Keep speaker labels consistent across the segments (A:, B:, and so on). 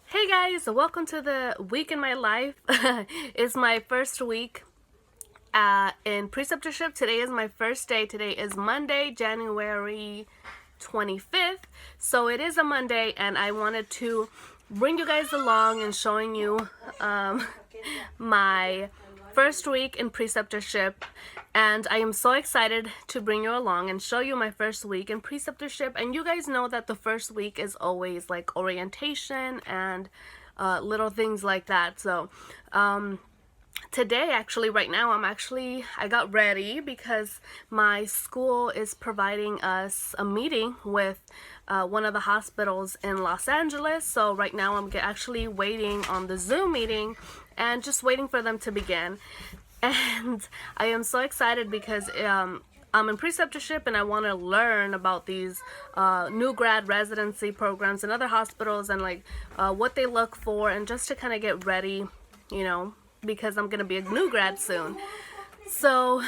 A: Hey guys, welcome to the week in my life. It's my first week in preceptorship. Today is my first day. Today is Monday, January 25th. So it is a Monday, and I wanted to bring you guys along and showing you my first week in preceptorship, and I am so excited to bring you along and show you my first week in preceptorship. And you guys know that the first week is always like orientation and little things like that. So today, actually, right now, I got ready because my school is providing us a meeting with one of the hospitals in Los Angeles. So right now I'm actually waiting on the Zoom meeting and just waiting for them to begin. And I am so excited because I'm in preceptorship and I want to learn about these new grad residency programs in other hospitals and like what they look for, and just to kind of get ready, because I'm going to be a new grad soon. So,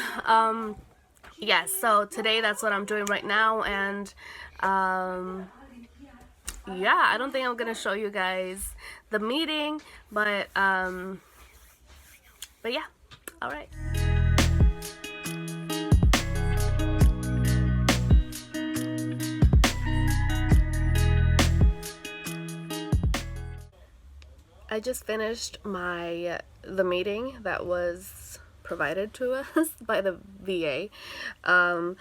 A: yes, so today that's what I'm doing right now. And yeah, I don't think I'm going to show you guys the meeting, but yeah, all right. I just finished the meeting that was provided to us by the VA, and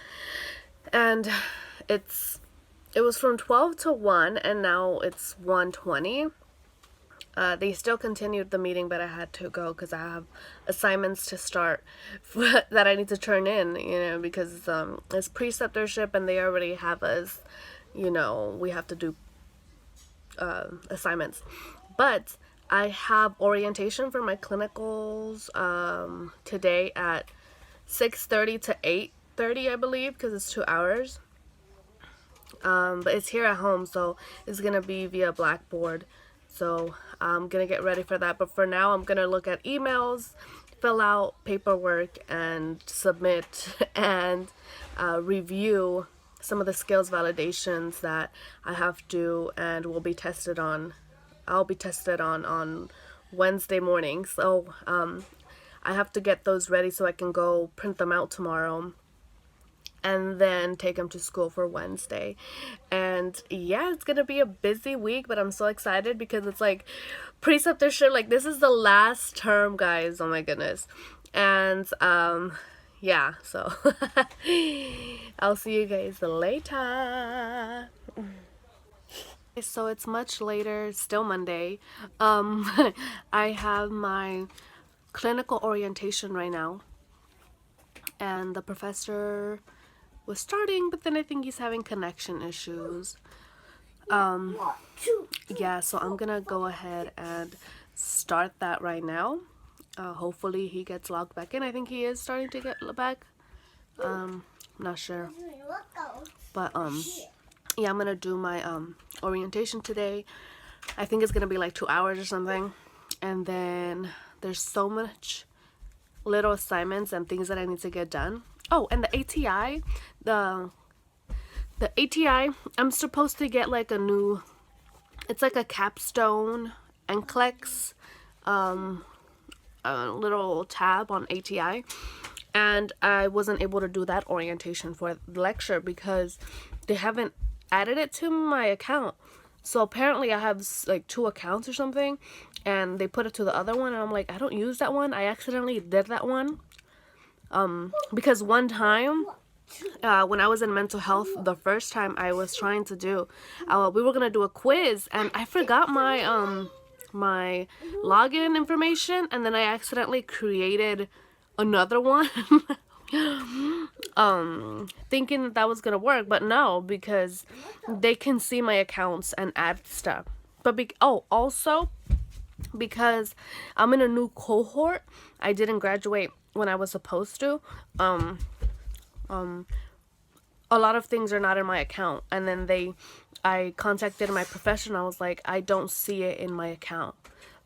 A: it was from 12 to 1, and now it's 1:20. They still continued the meeting, but I had to go because I have assignments to start that I need to turn in, because it's preceptorship and they already have us, we have to do assignments. But I have orientation for my clinicals today at 6:30 to 8:30, I believe, because it's 2 hours. But it's here at home, so it's gonna be via Blackboard. So I'm gonna get ready for that. But for now, I'm gonna look at emails, fill out paperwork, and submit and review some of the skills validations that I have to and will be tested on. I'll be tested on Wednesday morning. So I have to get those ready so I can go print them out tomorrow and then take them to school for Wednesday. And yeah, it's gonna be a busy week, but I'm so excited because it's like preceptorship. Like, this is the last term, guys. Oh my goodness. And yeah, so I'll see you guys later. So it's much later, still Monday. I have my clinical orientation right now, and the professor was starting, but then I think he's having connection issues. Yeah, so I'm gonna go ahead and start that right now. Hopefully he gets logged back in. I think he is starting to get back. Not sure, but yeah, I'm gonna do my orientation today. I think it's gonna be like 2 hours or something, and then there's so much little assignments and things that I need to get done. Oh, and the ATI, the ATI, I'm supposed to get like it's like a capstone NCLEX little tab on ATI, and I wasn't able to do that orientation for the lecture because they haven't added it to my account. So apparently I have like 2 accounts or something, and they put it to the other one, and I'm like, I don't use that one. I accidentally did that one because one time when I was in mental health, the first time I was trying to do we were gonna do a quiz, and I forgot my my login information, and then I accidentally created another one thinking that was gonna work, but no, because they can see my accounts and add stuff. But also because I'm in a new cohort, I didn't graduate when I was supposed to. A lot of things are not in my account, and then I contacted my professional. I was like, I don't see it in my account.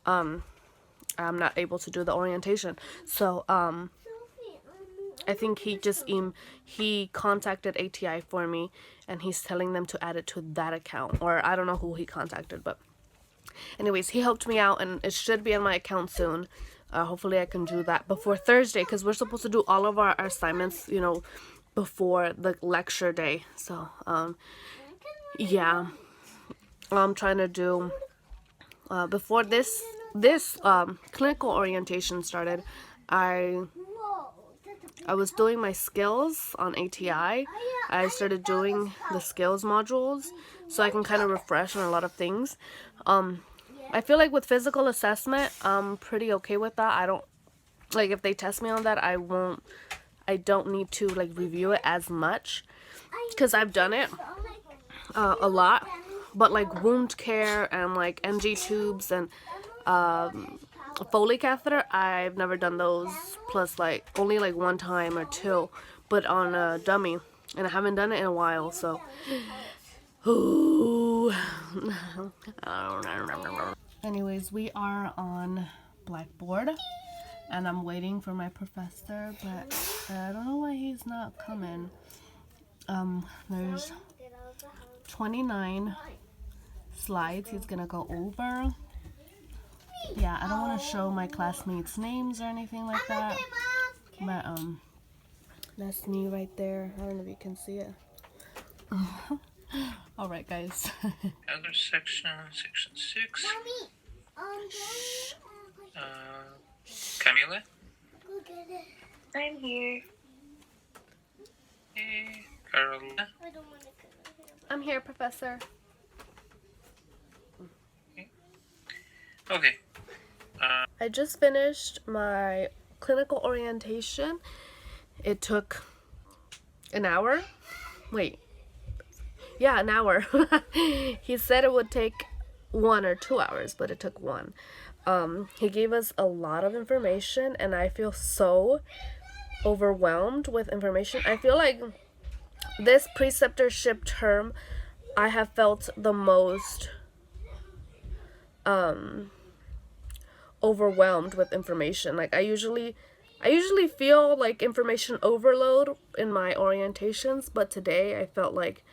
A: I'm not able to do the orientation. So I think he contacted ATI for me, and he's telling them to add it to that account, or I don't know who he contacted, but Anyways, he helped me out, and it should be in my account soon. Hopefully I can do that before Thursday, because we're supposed to do all of our assignments, you know, before the lecture day. So yeah, I'm trying to do before this clinical orientation started. I was doing my skills on ATI. I started doing the skills modules so I can kind of refresh on a lot of things. I feel like with physical assessment, I'm pretty okay with that. I don't, like, if they test me on that, I don't need to, like, review it as much, because I've done it a lot. But, like, wound care and, like, NG tubes and Foley catheter, I've never done those, plus, like, only, like, one time or two, but on a dummy, and I haven't done it in a while, so... Ooh. Anyways, we are on Blackboard, and I'm waiting for my professor, but I don't know why he's not coming. There's 29 slides he's gonna go over. Yeah, I don't want to show my classmates' names or anything like that, but that's me right there. I don't know if you can see it. Alright, guys.
B: Other section 6. Camila?
C: I'm here.
B: Hey, Carolina?
A: I'm here, Professor.
B: Okay.
A: I just finished my clinical orientation. It took an hour. Wait. Yeah, an hour. He said it would take 1 or 2 hours, but it took 1. He gave us a lot of information, and I feel so overwhelmed with information. I feel like this preceptorship term, I have felt the most overwhelmed with information. Like I usually feel like information overload in my orientations, but today I feel like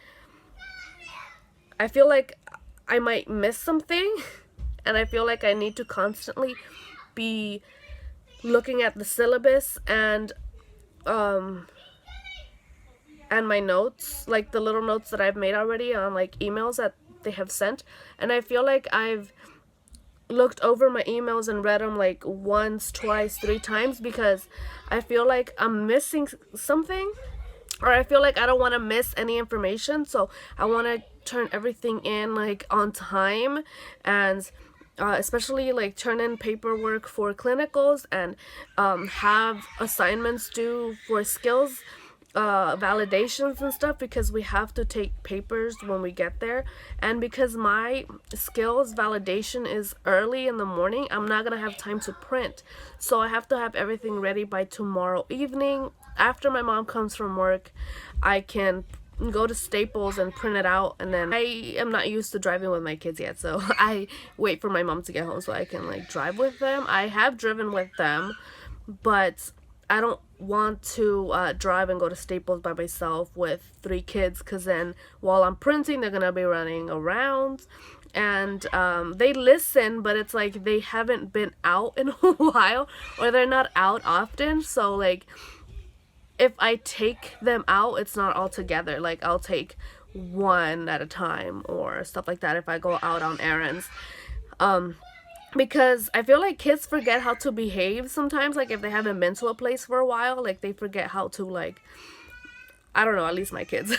A: I might miss something, and I feel like I need to constantly be looking at the syllabus and my notes, like the little notes that I've made already on like emails that they have sent, and I feel like I've looked over my emails and read them like once, twice, 3 times, because I feel like I'm missing something, or I feel like I don't want to miss any information, so I want to turn everything in like on time, and especially like turn in paperwork for clinicals, and have assignments due for skills validations and stuff, because we have to take papers when we get there, and because my skills validation is early in the morning, I'm not gonna have time to print, so I have to have everything ready by tomorrow evening. After my mom comes from work, I can go to Staples and print it out, and then I am not used to driving with my kids yet, so I wait for my mom to get home so I can like drive with them. I have driven with them, but I don't want to drive and go to Staples by myself with 3 kids, because then while I'm printing, they're gonna be running around, and they listen, but it's like they haven't been out in a while, or they're not out often, so like if I take them out, it's not all together. Like I'll take one at a time or stuff like that if I go out on errands. Because I feel like kids forget how to behave sometimes, like if they haven't been to a place for a while, like they forget how to, like, I don't know, at least my kids.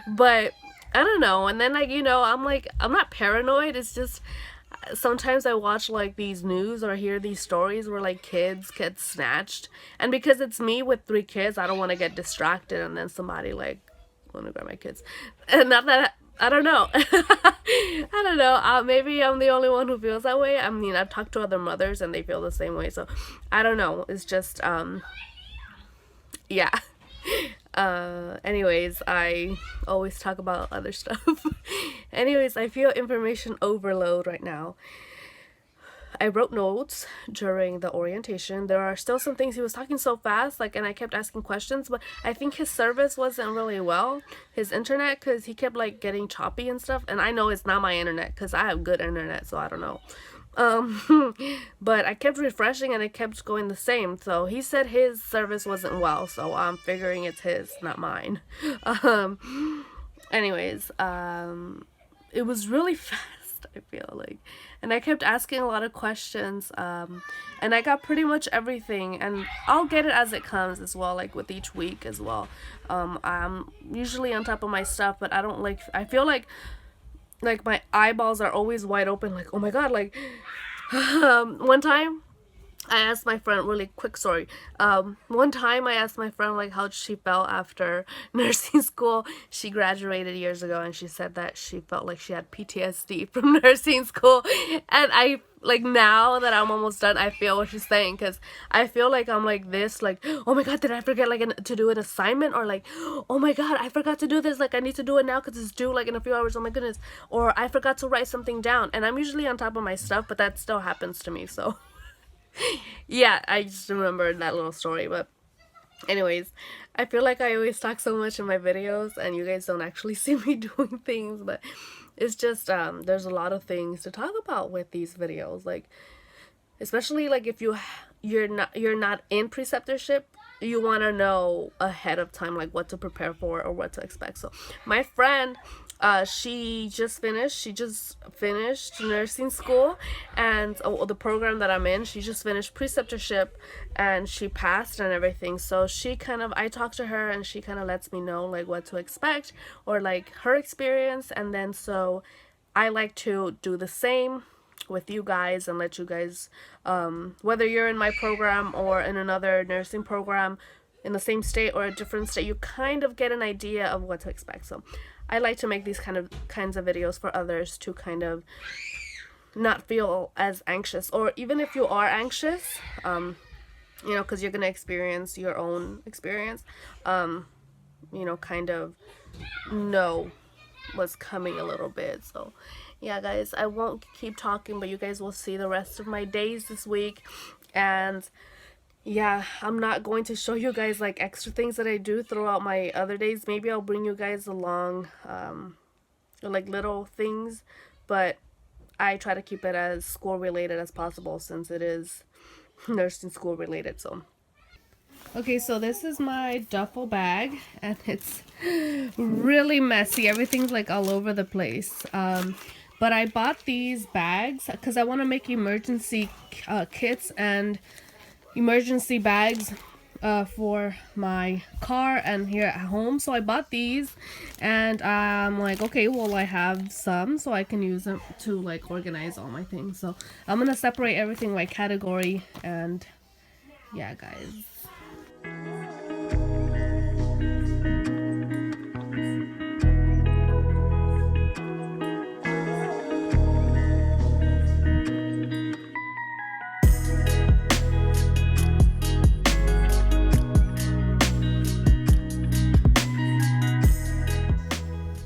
A: But I don't know, and then like, you know, I'm not paranoid, it's just sometimes I watch like these news or hear these stories where like kids get snatched, and because it's me with 3 kids, I don't want to get distracted and then somebody like want to grab my kids. And not that I don't know. I don't know. Maybe I'm the only one who feels that way. I mean, I've talked to other mothers and they feel the same way. So I don't know. It's just, yeah. Anyways, I always talk about other stuff. Anyways, I feel information overload right now. I wrote notes during the orientation. There are still some things he was talking so fast, like, and I kept asking questions, but I think his service wasn't really well, his internet, because he kept like getting choppy and stuff. And I know it's not my internet because I have good internet, so I don't know. But I kept refreshing and it kept going the same. So he said his service wasn't well, so I'm figuring it's his, not mine. Anyways, it was really fast, I feel like, and I kept asking a lot of questions, and I got pretty much everything, and I'll get it as it comes as well, like with each week as well. I'm usually on top of my stuff, but I feel like my eyeballs are always wide open, like, oh my god, like, one time I asked my friend, really quick story. One time I asked my friend like how she felt after nursing school. She graduated years ago, and she said that she felt like she had PTSD from nursing school. And I, like, now that I'm almost done, I feel what she's saying, because I feel like I'm like this, like, oh my god, did I forget like to do an assignment, or like, oh my god, I forgot to do this, like I need to do it now because it's due like in a few hours, oh my goodness, or I forgot to write something down. And I'm usually on top of my stuff, but that still happens to me, so yeah, I just remembered that little story. But anyways, I feel like I always talk so much in my videos and you guys don't actually see me doing things, but it's just there's a lot of things to talk about with these videos, like especially like if you're not in preceptorship, you want to know ahead of time like what to prepare for or what to expect. So my friend, she just finished nursing school, and the program that I'm in, she just finished preceptorship and she passed and everything. So I talked to her and she kind of lets me know like what to expect or like her experience, and then so I like to do the same with you guys and let you guys, whether you're in my program or in another nursing program in the same state or a different state, you kind of get an idea of what to expect. So I like to make these kinds of videos for others to kind of not feel as anxious, or even if you are anxious, you know, because you're gonna experience your own experience, you know, kind of know what's coming a little bit. So yeah guys, I won't keep talking, but you guys will see the rest of my days this week. And yeah, I'm not going to show you guys like extra things that I do throughout my other days. Maybe I'll bring you guys along, like little things, but I try to keep it as school related as possible since it is nursing school related. So okay, so this is my duffel bag and it's really messy. Everything's like all over the place. But I bought these bags because I want to make emergency kits and emergency bags for my car and here at home. So I bought these and I'm like, okay, well I have some so I can use them to like organize all my things. So I'm gonna separate everything by category, and yeah guys.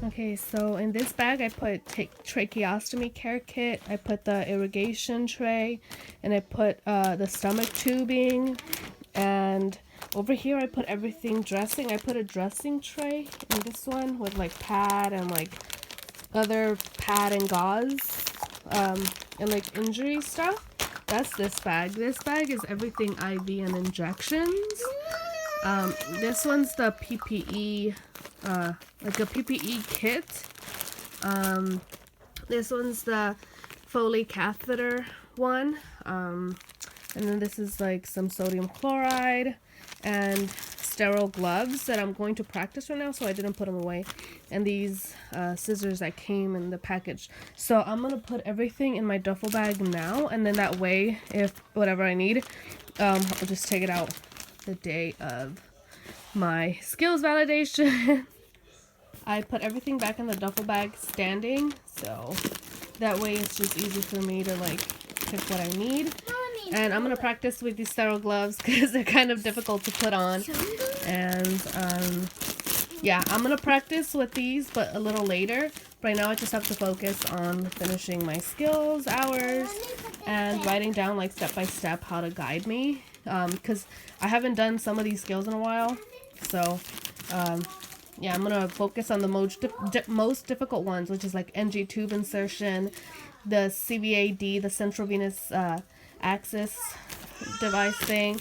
A: Okay, so in this bag I put tracheostomy care kit, I put the irrigation tray, and I put the stomach tubing, and over here I put everything dressing. I put a dressing tray in this one with like pad and like other pad and gauze, and like injury stuff. That's this bag. This bag is everything IV and injections. This one's the PPE, like a PPE kit. This one's the Foley catheter one. And then this is like some sodium chloride and sterile gloves that I'm going to practice right now, so I didn't put them away. And these scissors that came in the package. So I'm gonna put everything in my duffel bag now, and then that way, if whatever I need, I'll just take it out the day of my skills validation. I put everything back in the duffel bag standing, so that way it's just easy for me to like pick what I need. And I'm gonna practice with these sterile gloves because they're kind of difficult to put on. And yeah, I'm gonna practice with these, but a little later. Right now I just have to focus on finishing my skills hours and writing down like step by step how to guide me, because I haven't done some of these skills in a while. So yeah, I'm gonna focus on the most difficult ones, which is like NG tube insertion, the CVAD, the central venous axis device thing.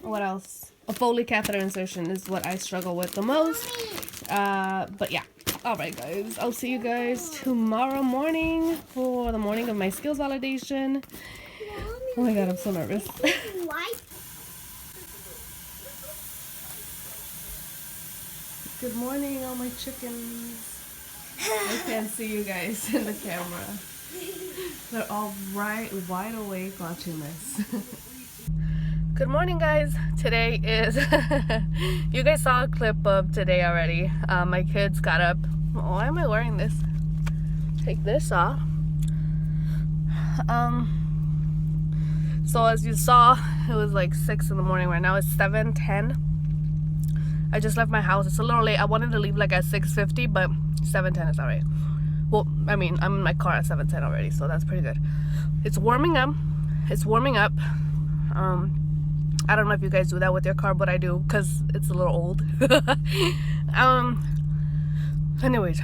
A: What else? A Foley catheter insertion is what I struggle with the most. But yeah. Alright guys, I'll see you guys tomorrow morning for the morning of my skills validation. Oh my god, I'm so nervous. Good morning, all my chickens. I can't see you guys in the camera. They're all wide awake watching this. Good morning, guys. Today is you guys saw a clip of today already. My kids got up. Why am I wearing this? Take this off. So as you saw, it was like 6 in the morning. Right now it's 7:10. I just left my house. It's a little late. I wanted to leave like at 6:50, but 7:10 is alright. Well, I mean, I'm in my car at 7:10 already, so that's pretty good. It's warming up. It's warming up. I don't know if you guys do that with your car, but I do because it's a little old. Anyways,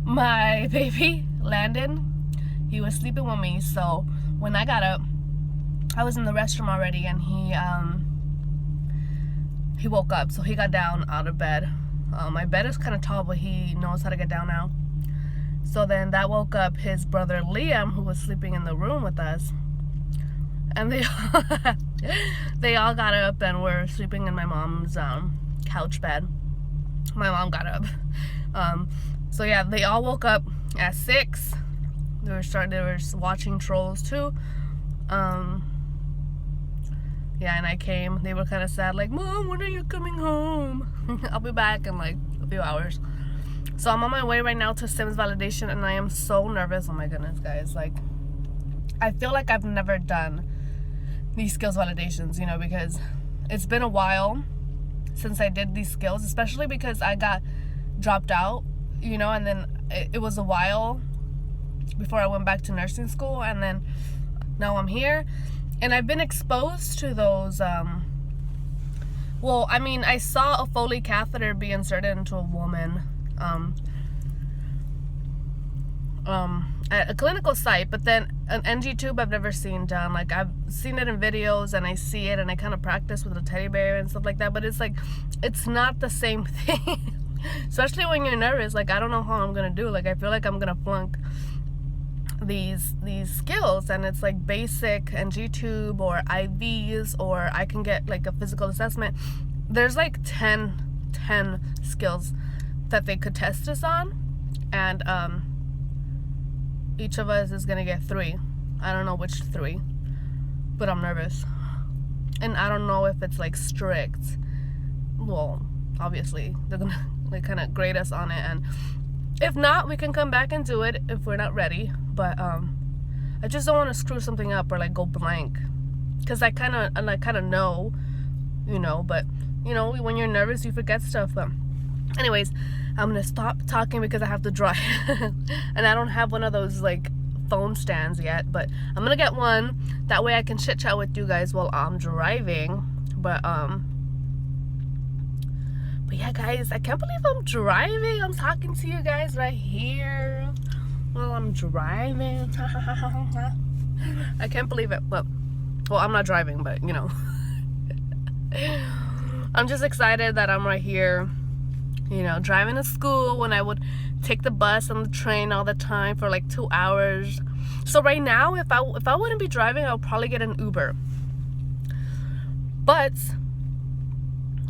A: my baby Landon, he was sleeping with me. So when I got up, I was in the restroom already, and he woke up. So he got down out of bed. My bed is kind of tall, but he knows how to get down now. So then that woke up his brother Liam, who was sleeping in the room with us. And they all got up and were sleeping in my mom's couch bed. My mom got up. So yeah, they all woke up at 6. They were watching Trolls too. Yeah, and I came. They were kind of sad, like, Mom, when are you coming home? I'll be back in like a few hours. So I'm on my way right now to Sims validation, and I am so nervous. Oh my goodness, guys. Like, I feel like I've never done these skills validations, you know, because it's been a while since I did these skills, especially because I got dropped out, you know, and then it was a while before I went back to nursing school, and then now I'm here, and I've been exposed to those, well, I mean, I saw a Foley catheter be inserted into a woman, at a clinical site, but then an NG tube I've never seen done. Like, I've seen it in videos, and I see it, and I kind of practice with a teddy bear and stuff like that, but it's like, it's not the same thing. Especially when you're nervous. Like, I don't know how I'm gonna do. Like, I feel like I'm gonna flunk these skills, and it's like basic NG tube or IVs, or I can get like a physical assessment. There's like 10 skills that they could test us on, and each of us is gonna get 3. I don't know which 3, but I'm nervous, and I don't know if it's like strict. Well, obviously they're gonna like kind of grade us on it, and if not, we can come back and do it if we're not ready. But I just don't want to screw something up or like go blank, because I kind of know, you know, but you know, when you're nervous you forget stuff. But anyways, I'm gonna stop talking because I have to drive and I don't have one of those like phone stands yet, but I'm gonna get one, that way I can chit chat with you guys while I'm driving. But yeah, guys, I can't believe I'm driving. I'm talking to you guys right here while I'm driving. I can't believe it. Well, I'm not driving, but you know. I'm just excited that I'm right here, you know, driving to school when I would take the bus and the train all the time for like 2 hours. So right now, if I wouldn't be driving, I'll probably get an Uber,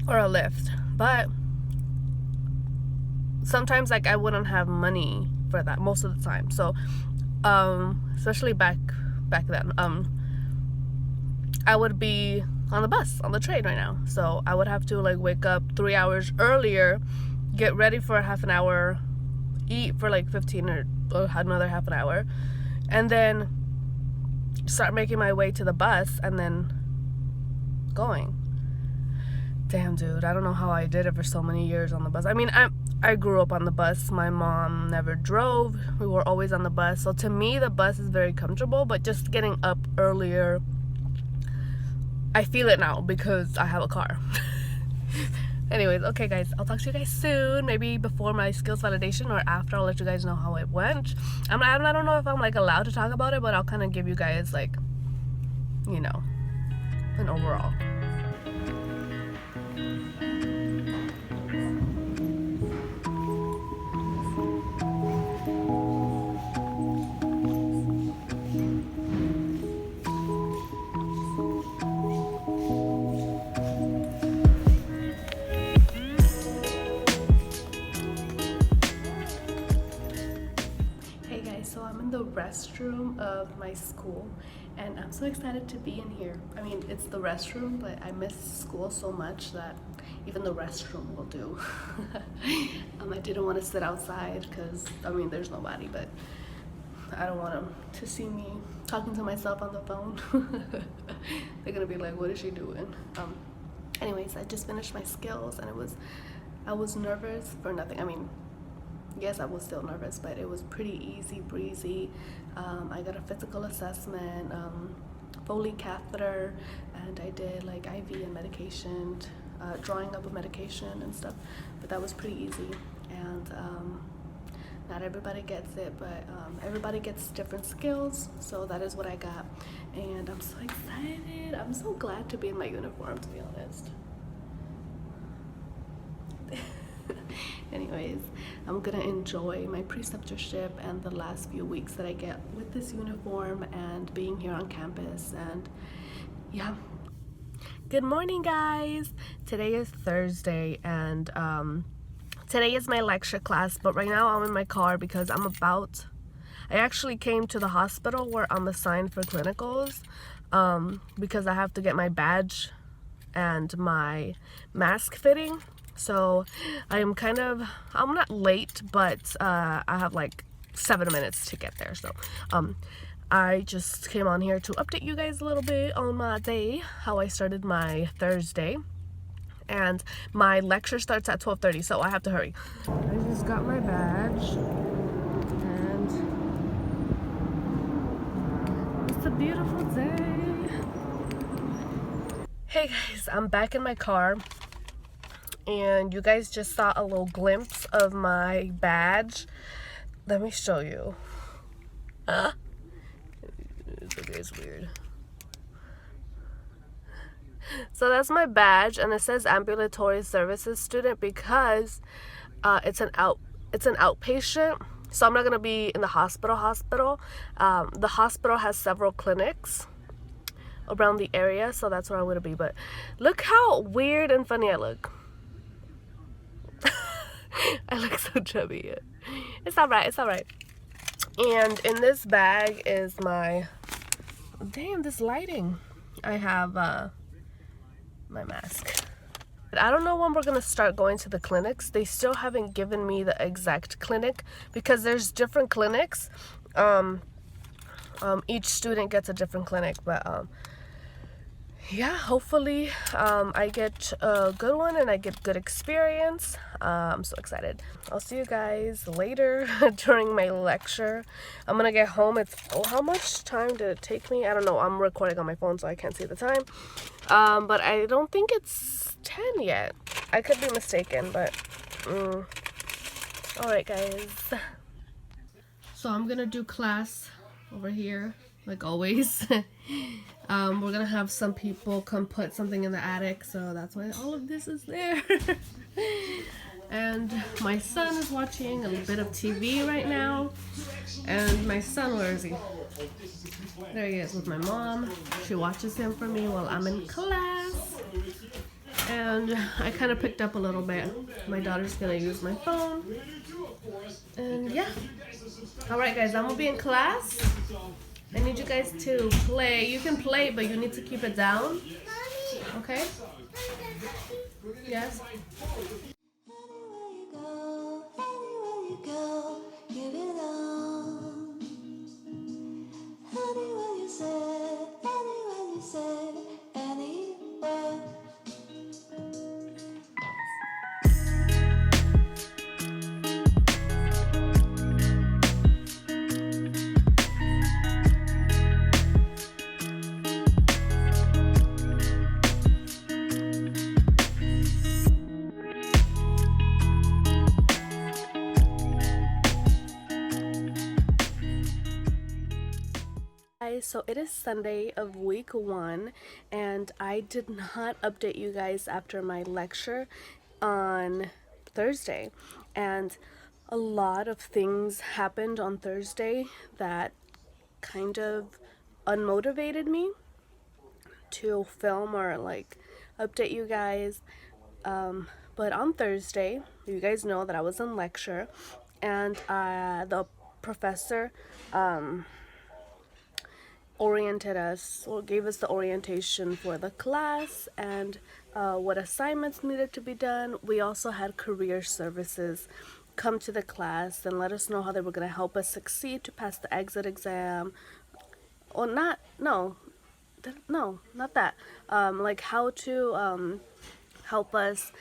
A: or a Lyft. But sometimes like I wouldn't have money for that most of the time. So especially back then, I would be on the bus, on the train right now. So I would have to like wake up 3 hours earlier, get ready for half an hour, eat for like 15 or another half an hour, and then start making my way to the bus and then going. Damn, dude, I don't know how I did it for so many years on the bus. I mean, I grew up on the bus. My mom never drove. We were always on the bus. So to me, the bus is very comfortable, but just getting up earlier, I feel it now because I have a car. Anyways, okay guys, I'll talk to you guys soon. Maybe before my skills validation or after. I'll let you guys know how it went. I don't know if I'm like allowed to talk about it, but I'll kind of give you guys like, you know, an overall. So I'm in the restroom of my school and I'm so excited to be in here. I mean, it's the restroom, but I miss school so much that even the restroom will do. I didn't want to sit outside because, I mean, there's nobody, but I don't want them to see me talking to myself on the phone. They're gonna be like, what is she doing? Anyways, I just finished my skills and I was nervous for nothing. I mean, yes, I was still nervous, but it was pretty easy breezy. I got a physical assessment, Foley catheter, and I did like IV and medication, drawing up a medication and stuff, but that was pretty easy. And not everybody gets it, but everybody gets different skills, so that is what I got. And I'm so excited. I'm so glad to be in my uniform, to be honest. Anyways, I'm gonna enjoy my preceptorship and the last few weeks that I get with this uniform and being here on campus. And yeah, good morning guys. Today is Thursday and today is my lecture class, but right now I'm in my car because I actually came to the hospital where I'm assigned for clinicals because I have to get my badge and my mask fitting. So I'm not late, but I have like 7 minutes to get there. So I just came on here to update you guys a little bit on my day, how I started my Thursday. And my lecture starts at 12:30, so I have to hurry. I just got my badge and it's a beautiful day. Hey guys, I'm back in my car. And you guys just saw a little glimpse of my badge. Let me show you. It's weird. So that's my badge, and it says ambulatory services student because it's an outpatient. So I'm not gonna be in the hospital. The hospital has several clinics around the area, so that's where I'm gonna be. But look how weird and funny I look. I look so chubby. It's alright. And in this bag is my, damn, this lighting. I have my mask. But I don't know when we're gonna start going to the clinics. They still haven't given me the exact clinic because there's different clinics. Each student gets a different clinic, but yeah, hopefully I get a good one and I get good experience. I'm so excited. I'll see you guys later during my lecture. I'm gonna get home. How much time did it take me? I don't know. I'm recording on my phone, so I can't see the time. But I don't think it's 10 yet. I could be mistaken, but all right, guys. So I'm gonna do class over here, like always. We're gonna have some people come put something in the attic, so that's why all of this is there. And my son is watching a bit of TV right now. And my son, where is he? There he is with my mom. She watches him for me while I'm in class. And I kind of picked up a little bit. My daughter's gonna use my phone. And yeah. Alright guys, I'm gonna be in class. I need you guys to play. You can play, but you need to keep it down. Okay? Yes?
C: Anywhere you go, give it on. Anywhere you say, anywhere.
A: guys, so it is Sunday of week 1, and I did not update you guys after my lecture on Thursday. And a lot of things happened on Thursday that kind of unmotivated me to film or like update you guys. But on Thursday, you guys know that I was in lecture, and the professor oriented us or gave us the orientation for the class and what assignments needed to be done. We also had career services come to the class and let us know how they were going to help us succeed to pass the exit exam. Or not, no, not that. Like how to help us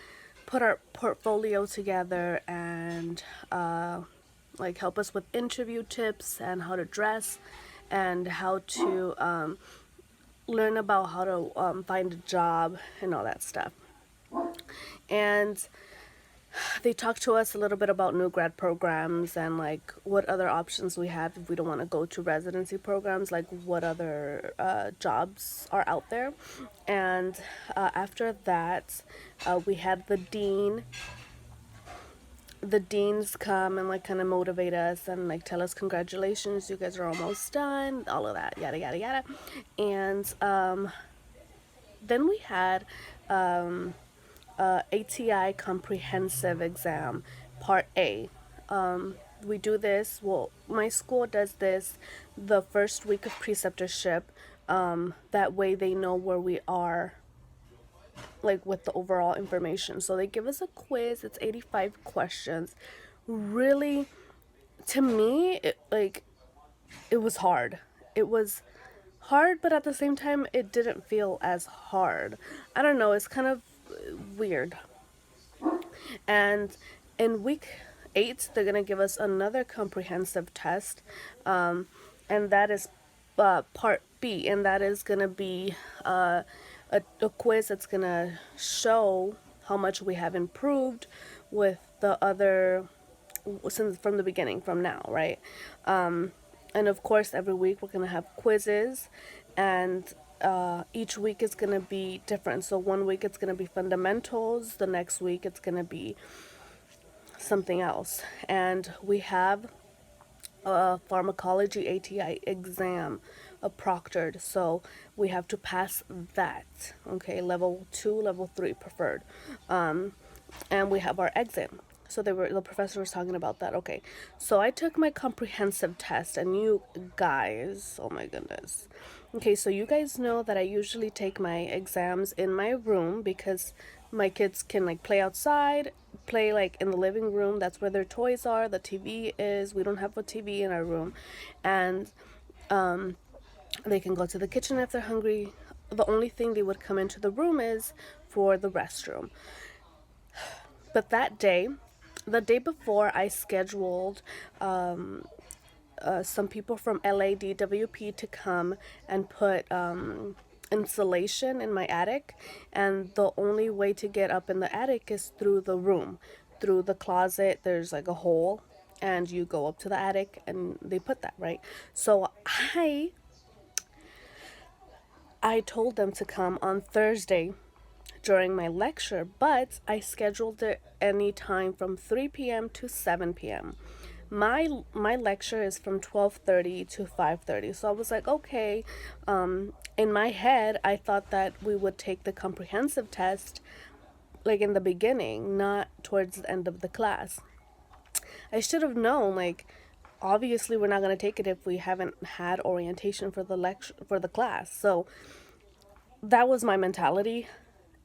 A: put our portfolio together and like help us with interview tips and how to dress and how to learn about how to find a job and all that stuff. And they talked to us a little bit about new grad programs and like what other options we have if we don't want to go to residency programs, like what other jobs are out there. And after that, we had the deans come and like kind of motivate us and like tell us congratulations, you guys are almost done, all of that, yada yada yada. And then we had ATI comprehensive exam part A. We do this, well, my school does this the first week of preceptorship. That way they know where we are like with the overall information. So they give us a quiz. It's 85 questions. Really, to me, it was hard. It was hard, but at the same time it didn't feel as hard. I don't know, it's kind of weird. And in week 8 they're going to give us another comprehensive test, and that is part B, and that is going to be a quiz that's going to show how much we have improved with the other, since from the beginning, from now, right? And of course every week we're going to have quizzes, and each week is going to be different. So one week it's going to be fundamentals, the next week it's going to be something else. And we have a pharmacology ATI exam, a proctored, so we have to pass that. Okay, level 2, level 3 preferred. And we have our exit. So the professor was talking about that. Okay, so I took my comprehensive test, and you guys, oh my goodness. Okay, so you guys know that I usually take my exams in my room because my kids can like play outside, play like in the living room. That's where their toys are. The TV is. We don't have a TV in our room, and they can go to the kitchen if they're hungry. The only thing they would come into the room is for the restroom. But that day, the day before, I scheduled some people from LADWP to come and put insulation in my attic, and the only way to get up in the attic is through the room, through the closet. There's like a hole, and you go up to the attic, and they put that, right? So I told them to come on Thursday during my lecture, but I scheduled it any time from 3 p.m. to 7 p.m. My lecture is from 12:30 to 5:30. So I was like, okay, in my head I thought that we would take the comprehensive test like in the beginning, not towards the end of the class. I should have known, like, obviously we're not going to take it if we haven't had orientation for the lecture, for the class. So that was my mentality.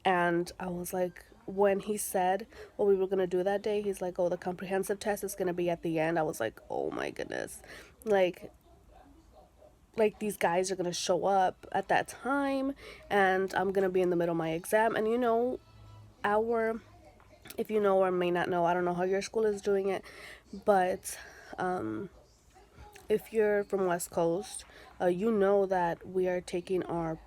A: And I was like, when he said what we were going to do that day, he's like, oh, the comprehensive test is going to be at the end. I was like, oh my goodness. Like these guys are going to show up at that time, and I'm going to be in the middle of my exam. And you know, if you know or may not know, I don't know how your school is doing it, but if you're from West Coast, you know that we are taking our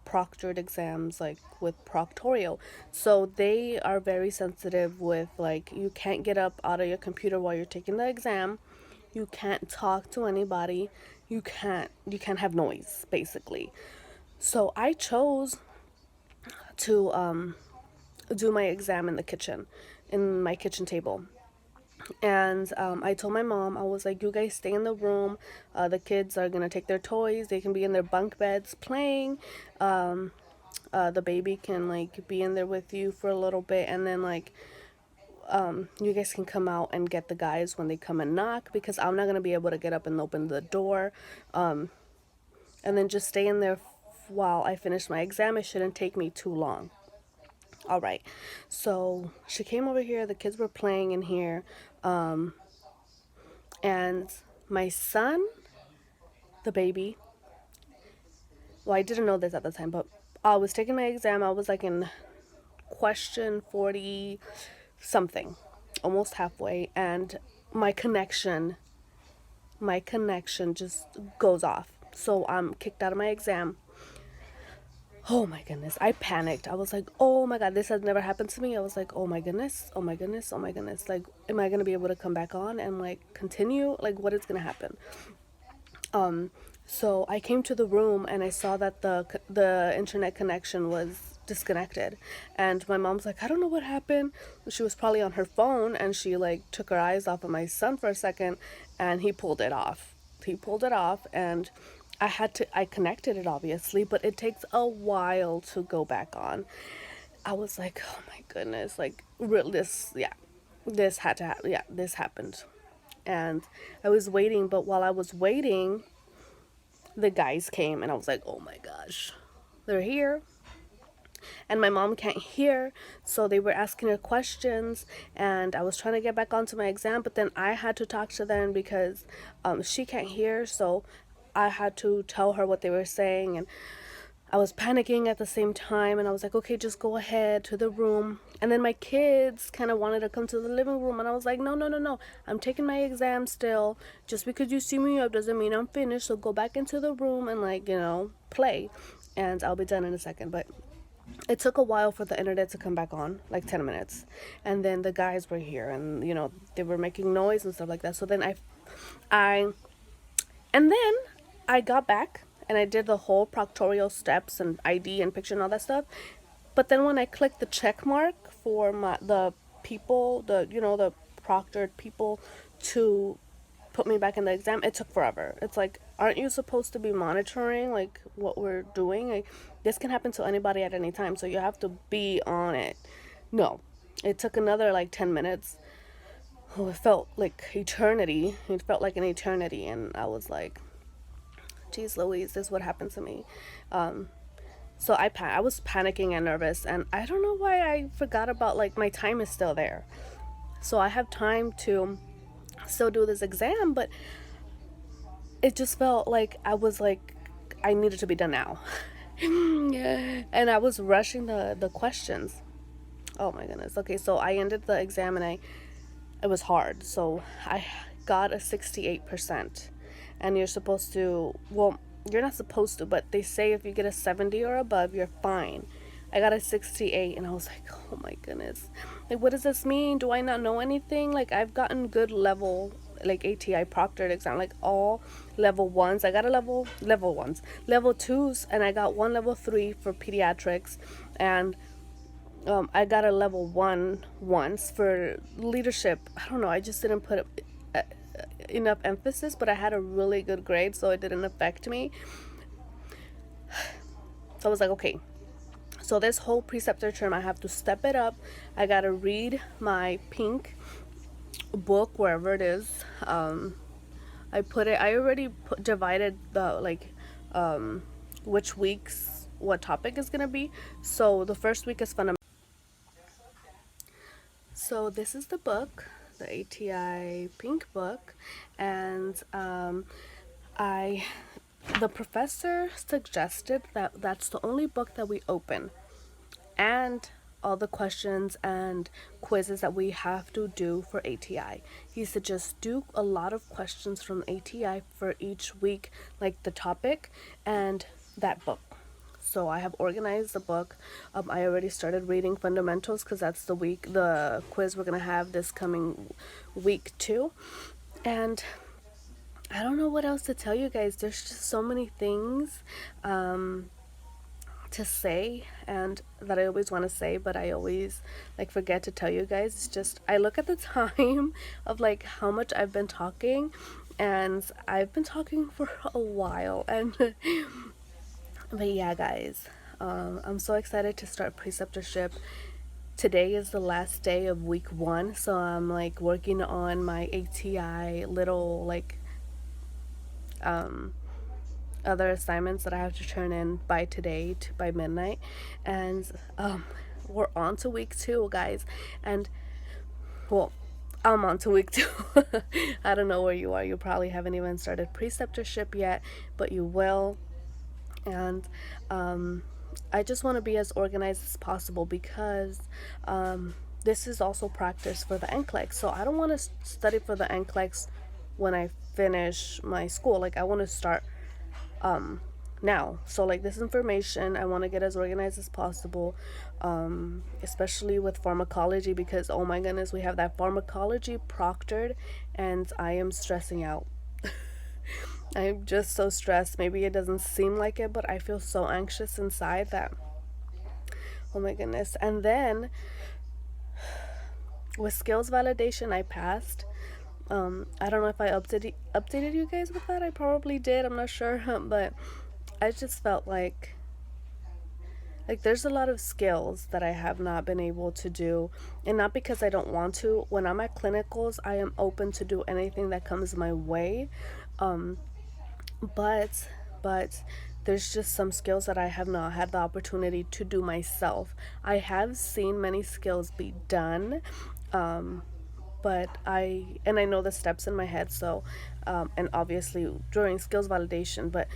A: proctored exams like with proctorial. So they are very sensitive with, like, you can't get up out of your computer while you're taking the exam. You can't talk to anybody. You can't have noise, basically. So I chose to do my exam in the kitchen, in my kitchen table. And I told my mom, I was like, you guys stay in the room. The kids are going to take their toys. They can be in their bunk beds playing. The baby can like be in there with you for a little bit. And then like you guys can come out and get the guys when they come and knock, because I'm not going to be able to get up and open the door. And then just stay in there while I finish my exam. It shouldn't take me too long. All right. So she came over here. The kids were playing in here. And my son, the baby, well, I didn't know this at the time, but I was taking my exam. I was like in question 40 something, almost halfway. And my connection just goes off. So I'm kicked out of my exam. Oh my goodness. I panicked. I was like, oh my God, this has never happened to me. I was like, oh my goodness, oh my goodness, oh my goodness. Like, am I going to be able to come back on and like continue? Like, what is going to happen? So I came to the room and I saw that the internet connection was disconnected. And my mom's like, I don't know what happened. She was probably on her phone and she like took her eyes off of my son for a second and he pulled it off. He pulled it off and I connected it obviously, but it takes a while to go back on. I was like, oh my goodness, like this had to happen. Yeah, this happened. And I was waiting, but while I was waiting, the guys came and I was like, oh my gosh, they're here. And my mom can't hear, so they were asking her questions and I was trying to get back onto my exam, but then I had to talk to them because she can't hear, so I had to tell her what they were saying. And I was panicking at the same time and I was like, okay, just go ahead to the room. And then my kids kind of wanted to come to the living room and I was like, no, no, no, no. I'm taking my exam still. Just because you see me up doesn't mean I'm finished. So go back into the room and like, play. And I'll be done in a second. But it took a while for the internet to come back on, like 10 minutes. And then the guys were here and, they were making noise and stuff like that. So then and then I got back and I did the whole proctorial steps and ID and picture and all that stuff. But then when I clicked the check mark for the people, the proctored people to put me back in the exam, it took forever. It's like, aren't you supposed to be monitoring like what we're doing? Like, this can happen to anybody at any time, so you have to be on it. No, it took another like 10 minutes. Oh, it felt like eternity. It felt like an eternity, and I was like, geez Louise, this is what happened to me. So I was panicking and nervous, and I don't know why I forgot about like my time is still there. So I have time to still do this exam, but it just felt like I needed to be done now. And I was rushing the questions. Oh my goodness. Okay, so I ended the exam and it was hard. So I got a 68%. And you're supposed to, well, you're not supposed to, but they say if you get a 70 or above, you're fine. I got a 68 and I was like, oh my goodness. Like, what does this mean? Do I not know anything? Like, I've gotten good level, like ATI proctored exam, like all level ones. I got a level ones, level twos, and I got one level 3 for pediatrics. And I got a level 1 once for leadership. I don't know. I just didn't put enough emphasis, but I had a really good grade, so it didn't affect me. So I was like, okay, so this whole preceptor term I have to step it up. I gotta read my pink book wherever it is. I already divided the which weeks what topic is gonna be. So the first week is fundamental. So this is the book, the ATI pink book, and the professor suggested that that's the only book that we open, and all the questions and quizzes that we have to do for ATI. He suggests do a lot of questions from ATI for each week, like the topic and that book. So I have organized the book. I already started reading fundamentals because that's the quiz we're gonna have this coming week too. And I don't know what else to tell you guys. There's just so many things to say and that I always want to say, but I always like forget to tell you guys. It's just I look at the time of like how much I've been talking, and I've been talking for a while. And but yeah, guys, I'm so excited to start preceptorship. Today is the last day of week 1, so I'm like working on my ATI little like other assignments that I have to turn in by today by midnight. And we're on to week 2, guys. And well, I'm on to week 2. I don't know where you are. You probably haven't even started preceptorship yet, but you will. And I just want to be as organized as possible because this is also practice for the NCLEX. So I don't want to study for the NCLEX when I finish my school. Like I want to start now. So like this information I want to get as organized as possible, especially with pharmacology, because oh my goodness, we have that pharmacology proctored and I am stressing out. I'm just so stressed. Maybe it doesn't seem like it, but I feel so anxious inside that oh my goodness. And then with skills validation I passed. I don't know if I updated you guys with that. I probably did. I'm not sure, but I just felt like there's a lot of skills that I have not been able to do, and not because I don't want to. When I'm at clinicals, I am open to do anything that comes my way. But there's just some skills that I have not had the opportunity to do myself. I have seen many skills be done, but I know the steps in my head. So and obviously during skills validation, but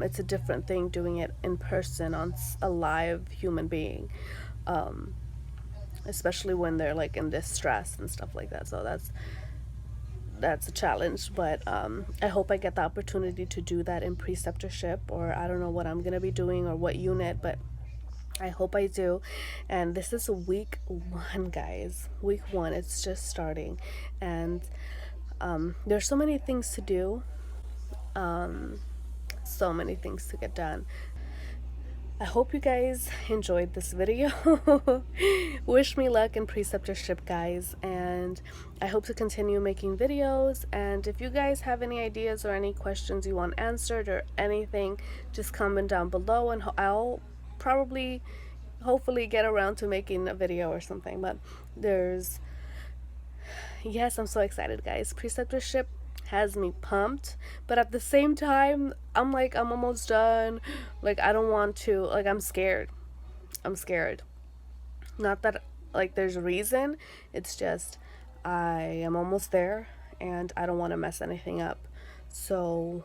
A: it's a different thing doing it in person on a live human being, especially when they're like in distress and stuff like that. So that's a challenge, but I hope I get the opportunity to do that in preceptorship, or I don't know what I'm gonna be doing or what unit, but I hope I do. And this is week 1, guys. Week 1, it's just starting, and there's so many things to do, so many things to get done. I hope you guys enjoyed this video. Wish me luck in preceptorship, guys, and I hope to continue making videos. And if you guys have any ideas or any questions you want answered or anything, just comment down below, and I'll probably hopefully get around to making a video or something. But yes, I'm so excited, guys. Preceptorship has me pumped, but at the same time I'm like, I'm almost done. Like I don't want to, like I'm scared. Not that like there's a reason, it's just I am almost there and I don't want to mess anything up. So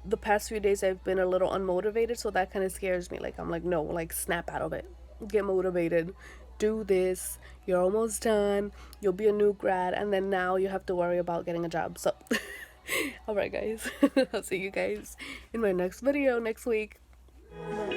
A: the past few days I've been a little unmotivated, so that kind of scares me. Like I'm like, no, like snap out of it, get motivated, do this, you're almost done, you'll be a new grad, and then now you have to worry about getting a job. So alright guys, I'll see you guys in my next video next week. Bye.